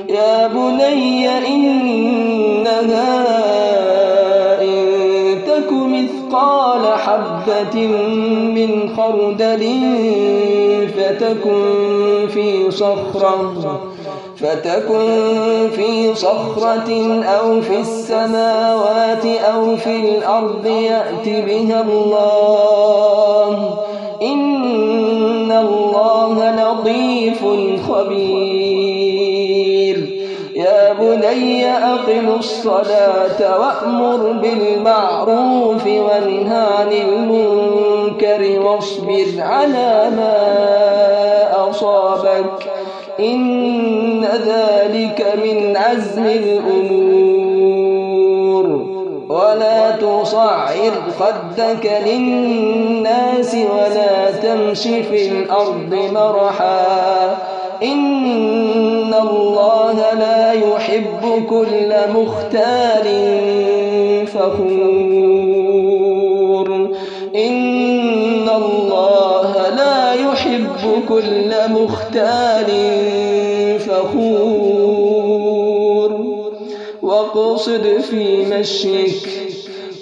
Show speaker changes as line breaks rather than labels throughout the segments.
يا بني إنها إن تك مثقال حبة من خردل فتكن في صخرة أو في السماوات أو في الأرض يأت بها الله إن الله لطيف خبير يا بني أقم الصلاة وأمر بالمعروف وانه عن المنكر واصبر على ما أصابك إن ذلك من عزم الأمور ولا تصعر خدك للناس ولا تمش في الأرض مرحا إن الله لا يحب كل مختال فخور إن الله لا يحب كل مختال فخور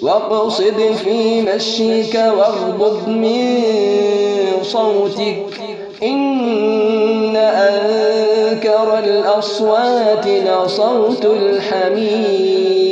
واقصد في مشيك واغضض من صوتك إن أنكر الأصوات لصوت الحمير